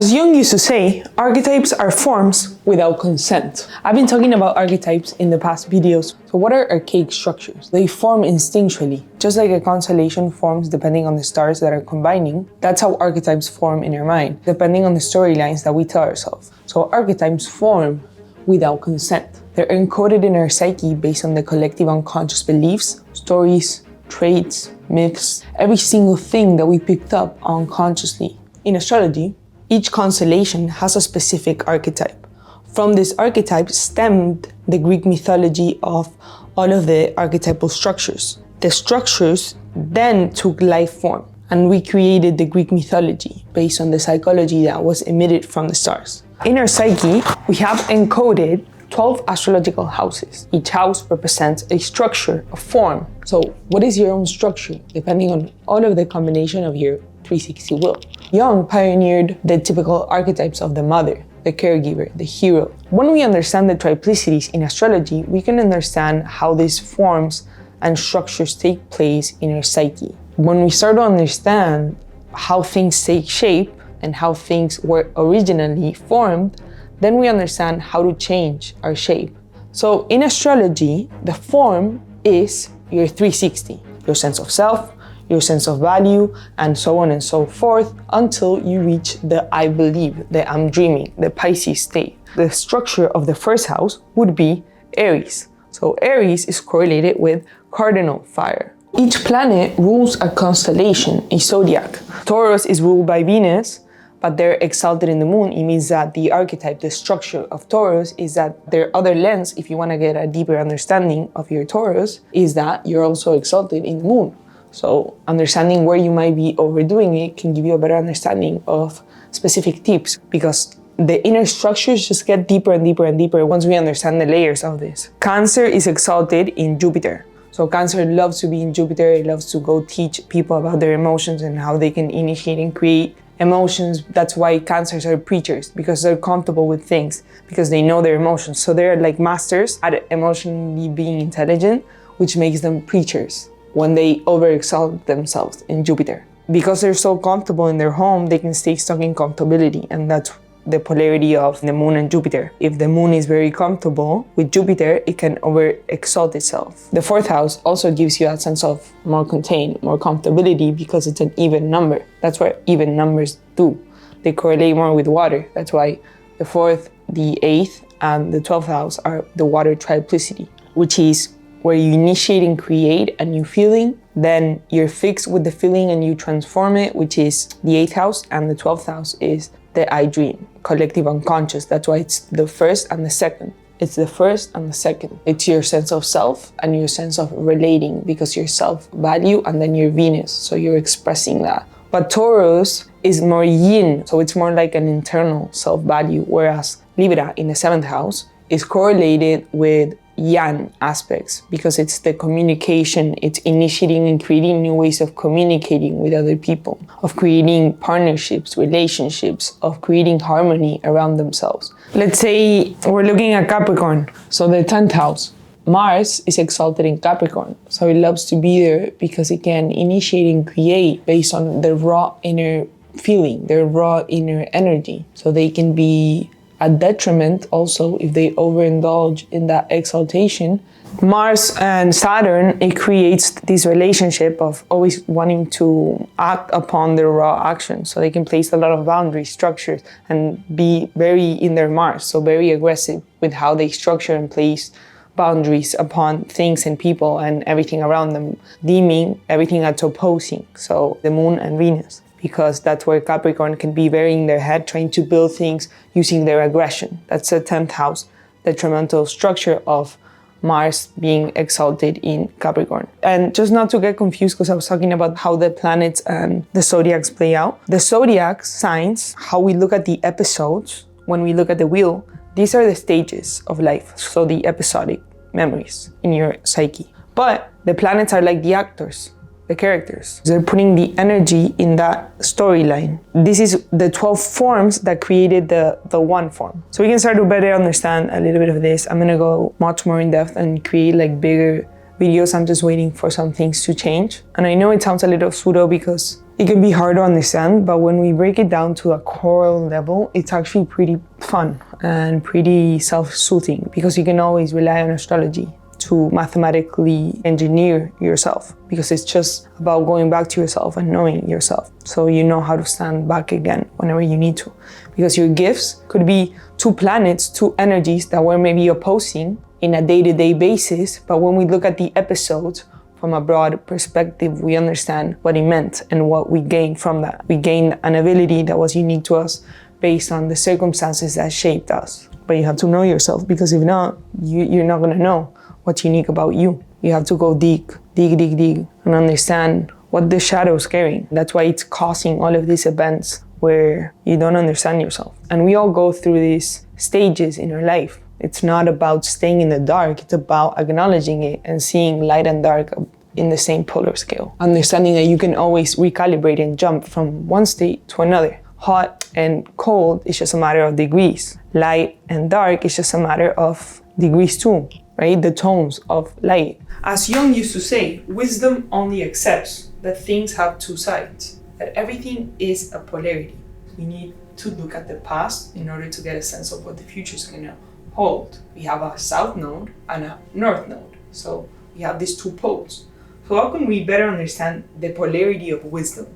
As Jung used to say, archetypes are forms without consent. I've been talking about archetypes in the past videos. So what are archaic structures? They form instinctually. Just like a constellation forms depending on the stars that are combining, that's how archetypes form in our mind, depending on the storylines that we tell ourselves. So archetypes form without consent. They're encoded in our psyche based on the collective unconscious beliefs, stories, traits, myths, every single thing that we picked up unconsciously. In astrology, each constellation has a specific archetype. From this archetype stemmed the Greek mythology of all of the archetypal structures. The structures then took life form, and we created the Greek mythology based on the psychology that was emitted from the stars. In our psyche, we have encoded 12 astrological houses. Each house represents a structure, a form. So what is your own structure, depending on all of the combination of your 360 will? Jung pioneered the typical archetypes of the mother, the caregiver, the hero. When we understand the triplicities in astrology, we can understand how these forms and structures take place in our psyche. When we start to understand how things take shape and how things were originally formed, then we understand how to change our shape. So in astrology, the form is your 360, your sense of self, your sense of value, and so on and so forth, until you reach the I believe, the I'm dreaming, the Pisces state. The structure of the first house would be Aries. So Aries is correlated with cardinal fire. Each planet rules a constellation, a zodiac. Taurus is ruled by Venus, but they're exalted in the moon. It means that the archetype, the structure of Taurus is that their other lens, if you want to get a deeper understanding of your Taurus, is that you're also exalted in the moon. So understanding where you might be overdoing it can give you a better understanding of specific tips, because the inner structures just get deeper and deeper and deeper once we understand the layers of this. Cancer is exalted in Jupiter. So Cancer loves to be in Jupiter. It loves to go teach people about their emotions and how they can initiate and create emotions. That's why Cancers are preachers, because they're comfortable with things, because they know their emotions. So they're like masters at emotionally being intelligent, which makes them preachers when they overexalt themselves in Jupiter. Because they're so comfortable in their home, they can stay stuck in comfortability, and that's the polarity of the moon and Jupiter. If the moon is very comfortable with Jupiter, it can overexalt itself. The fourth house also gives you that sense of more contained, more comfortability, because it's an even number. That's what even numbers do. They correlate more with water. That's why the fourth, the eighth, and the 12th house are the water triplicity, which is where you initiate and create a new feeling, then you're fixed with the feeling and you transform it, which is the 8th house, and the 12th house is the I dream, collective unconscious. That's why it's the first and the second. It's the first and the second. It's your sense of self and your sense of relating, because your self-value and then your Venus, so you're expressing that. But Taurus is more yin, so it's more like an internal self-value, whereas Libra in the 7th house is correlated with yang aspects, because it's the communication, it's initiating and creating new ways of communicating with other people, of creating partnerships, relationships, of creating harmony around themselves. Let's say we're looking at Capricorn, so the 10th house. Mars is exalted in Capricorn, so it loves to be there because it can initiate and create based on the raw inner feeling, their raw inner energy. So they can be a detriment also if they overindulge in that exaltation. Mars and Saturn, it creates this relationship of always wanting to act upon their raw action. So they can place a lot of boundary structures and be very in their Mars, so very aggressive with how they structure and place boundaries upon things and people and everything around them, deeming everything as opposing. So the moon and Venus, because that's where Capricorn can be very in their head, trying to build things using their aggression. That's the 10th house, the detrimental structure of Mars being exalted in Capricorn. And just not to get confused, because I was talking about how the planets and the zodiacs play out. The zodiac signs, how we look at the episodes, when we look at the wheel, these are the stages of life, so the episodic memories in your psyche. But the planets are like the actors, the characters. They're putting the energy in that storyline. This is the 12 forms that created the one form. So we can start to better understand a little bit of this. I'm gonna go much more in depth and create like bigger videos. I'm just waiting for some things to change. And I know it sounds a little pseudo because It can be hard to understand, but when we break it down to a core level, it's actually pretty fun and pretty self-soothing, because you can always rely on astrology to mathematically engineer yourself, because it's just about going back to yourself and knowing yourself, so you know how to stand back again whenever you need to. Because your gifts could be two planets, two energies that were maybe opposing in a day-to-day basis, but when we look at the episodes from a broad perspective, we understand what it meant and what we gained from that. We gained an ability that was unique to us based on the circumstances that shaped us. But you have to know yourself, because if not, you're not gonna know what's unique about you. You have to go dig, and understand what the shadow is carrying. That's why it's causing all of these events where you don't understand yourself. And we all go through these stages in our life. It's not about staying in the dark, it's about acknowledging it and seeing light and dark in the same polar scale. Understanding that you can always recalibrate and jump from one state to another. Hot and cold is just a matter of degrees. Light and dark is just a matter of degrees too, right? The tones of light. As Jung used to say, wisdom only accepts that things have two sides, that everything is a polarity. We need to look at the past in order to get a sense of what the future is gonna hold. We have a south node and a north node. So we have these two poles. So how can we better understand the polarity of wisdom?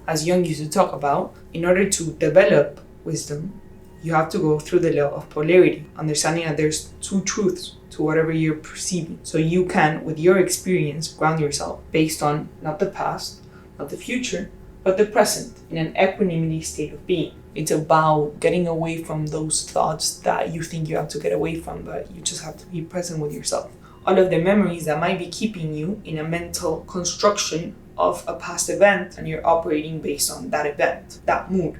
As Jung used to talk about, in order to develop wisdom, you have to go through the law of polarity, understanding that there's two truths to whatever you're perceiving. So you can, with your experience, ground yourself based on not the past, not the future, but the present, in an equanimity state of being. It's about getting away from those thoughts that you think you have to get away from, but you just have to be present with yourself. All of the memories that might be keeping you in a mental construction of a past event, and you're operating based on that event, that mood,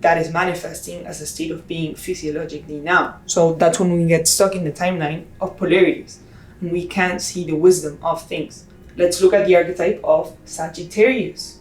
that is manifesting as a state of being physiologically now. So that's when we get stuck in the timeline of polarities, and we can't see the wisdom of things. Let's look at the archetype of Sagittarius,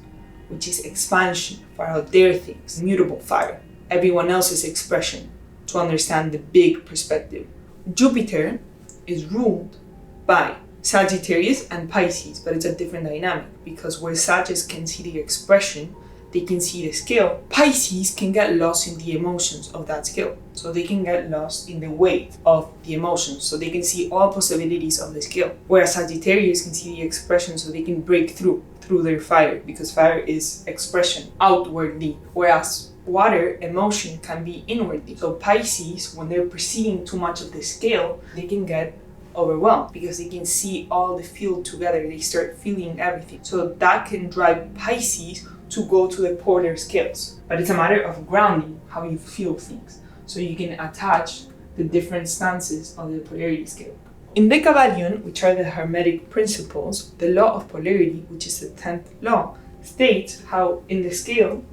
which is expansion, fire out their things, mutable fire, everyone else's expression, to understand the big perspective. Jupiter is ruled by Sagittarius and Pisces, but it's a different dynamic, because where Sagittarius can see the expression, they can see the scale. Pisces can get lost in the emotions of that scale. So they can get lost in the weight of the emotions. So they can see all possibilities of the scale. Whereas Sagittarius can see the expression, so they can break through their fire, because fire is expression outwardly. Whereas water, emotion, can be inwardly. So Pisces, when they're perceiving too much of the scale, they can get overwhelmed, because they can see all the field together. They start feeling everything. So that can drive Pisces to go to the polar scales. But it's a matter of grounding how you feel things, so you can attach the different stances of the polarity scale. In the Kybalion, which are the Hermetic principles, the law of polarity, which is the 10th law, states how in the scale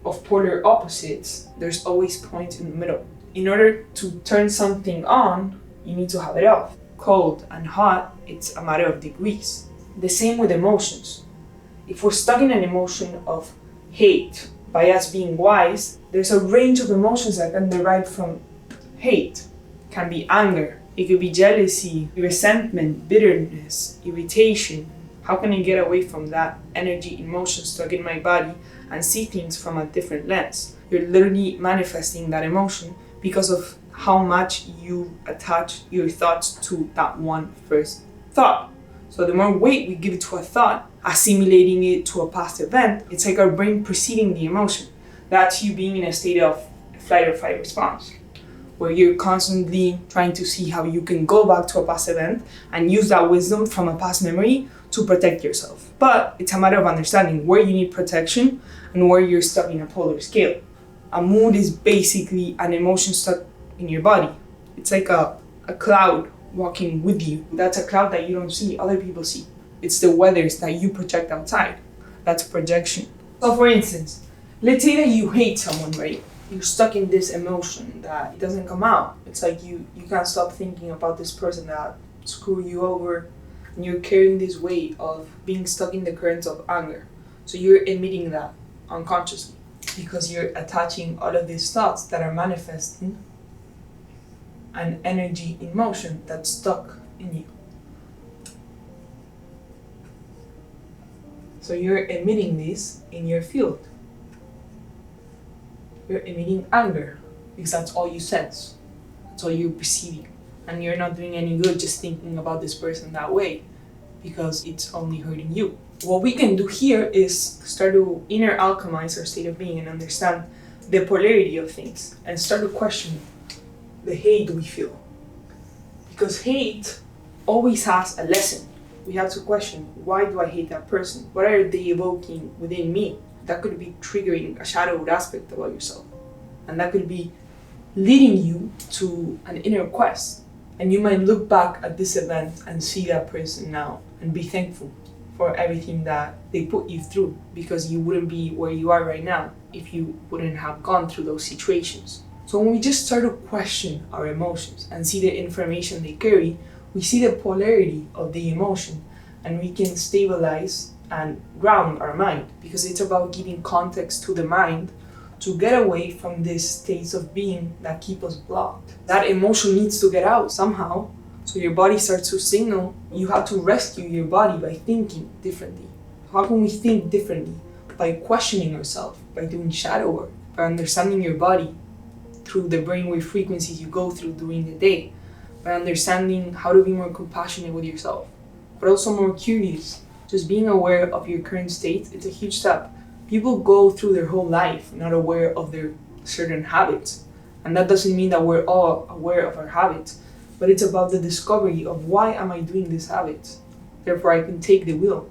of polar opposites, there's always points in the middle. In order to turn something on, you need to have it off. Cold and hot, it's a matter of degrees. The same with emotions. If we're stuck in an emotion of hate, by us being wise, there's a range of emotions that can derive from hate. It can be anger, it could be jealousy, resentment, bitterness, irritation. How can I get away from that energy, emotion stuck in my body, and see things from a different lens? You're literally manifesting that emotion because of how much you attach your thoughts to that one first thought. So the more weight we give it to a thought, assimilating it to a past event, it's like our brain perceiving the emotion. That's you being in a state of flight or fight response, where you're constantly trying to see how you can go back to a past event and use that wisdom from a past memory to protect yourself. But it's a matter of understanding where you need protection and where you're stuck in a polar scale. A mood is basically an emotion stuck in your body. It's like a cloud walking with you. That's a cloud that you don't see, other people see. It's the weathers that you project outside. That's projection. So for instance, let's say that you hate someone, right? You're stuck in this emotion that it doesn't come out. It's like you can't stop thinking about this person that screwed you over, and you're carrying this weight of being stuck in the currents of anger. So you're emitting that unconsciously, because you're attaching all of these thoughts that are manifesting an energy in motion that's stuck in you. So you're emitting this in your field. You're emitting anger because that's all you sense. That's all you're perceiving. And you're not doing any good just thinking about this person that way because it's only hurting you. What we can do here is start to inner alchemize our state of being and understand the polarity of things and start to question the hate we feel. Because hate always has a lesson. We have to question, why do I hate that person? What are they evoking within me? That could be triggering a shadowed aspect about yourself. And that could be leading you to an inner quest. And you might look back at this event and see that person now and be thankful for everything that they put you through, because you wouldn't be where you are right now if you wouldn't have gone through those situations. So when we just start to question our emotions and see the information they carry, we see the polarity of the emotion and we can stabilize and ground our mind, because it's about giving context to the mind to get away from these states of being that keep us blocked. That emotion needs to get out somehow. So your body starts to signal you have to rescue your body by thinking differently. How can we think differently? By questioning ourselves, by doing shadow work, by understanding your body through the brainwave frequencies you go through during the day, by understanding how to be more compassionate with yourself, but also more curious. Just being aware of your current state, it's a huge step. People go through their whole life not aware of their certain habits. And that doesn't mean that we're all aware of our habits, but it's about the discovery of why am I doing this habit? Therefore, I can take the wheel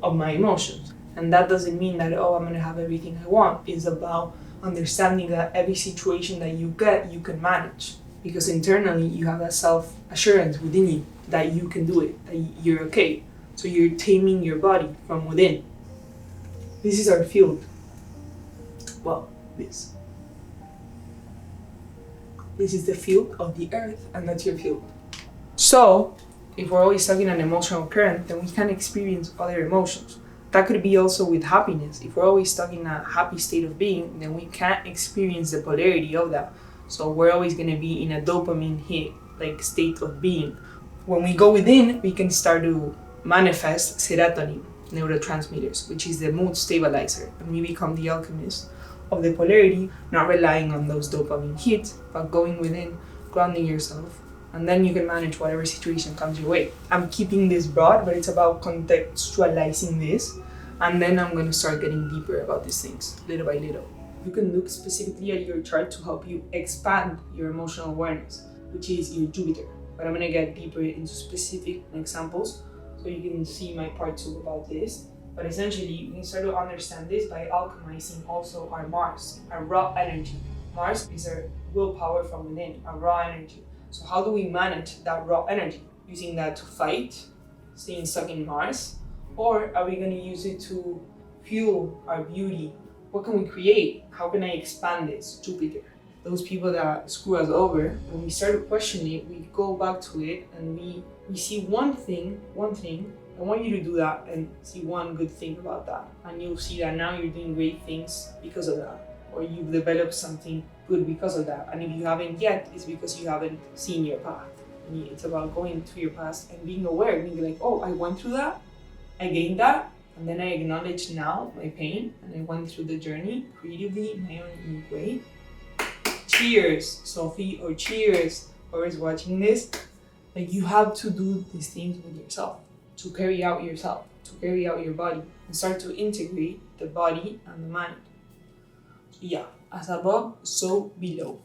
of my emotions. And that doesn't mean that, I'm gonna have everything I want. It's about understanding that every situation that you get, you can manage. Because internally, you have that self-assurance within you that you can do it, that you're okay. So you're taming your body from within. This is our field. Well, this. This is the field of the earth, and that's your field. So, if we're always stuck in an emotional current, then we can't experience other emotions. That could be also with happiness. If we're always stuck in a happy state of being, then we can't experience the polarity of that. So we're always gonna be in a dopamine hit, like state of being. When we go within, we can start to manifest serotonin, neurotransmitters, which is the mood stabilizer, and we become the alchemist of the polarity, not relying on those dopamine hits, but going within, grounding yourself, and then you can manage whatever situation comes your way. I'm keeping this broad, but it's about contextualizing this, and then I'm gonna start getting deeper about these things, little by little. You can look specifically at your chart to help you expand your emotional awareness, which is your Jupiter. But I'm gonna get deeper into specific examples, so you can see my part 2 about this. But essentially, we can start to understand this by alchemizing also our Mars, our raw energy. Mars is our willpower from within, our raw energy. So how do we manage that raw energy? Using that to fight, staying stuck in Mars? Or are we going to use it to fuel our beauty? What can we create? How can I expand this? Jupiter. Those people that screw us over, when we start to question it, we go back to it and we see one thing. I want you to do that and see one good thing about that. And you'll see that now you're doing great things because of that. Or you've developed something good because of that. And if you haven't yet, it's because you haven't seen your path. And it's about going to your past and being aware, being like, I went through that, I gained that, and then I acknowledge now my pain, and I went through the journey creatively in my own unique way. Cheers, Sophie, or cheers, whoever's watching this. Like, you have to do these things with yourself, to carry out yourself, to carry out your body, and start to integrate the body and the mind. So yeah, as above, so below.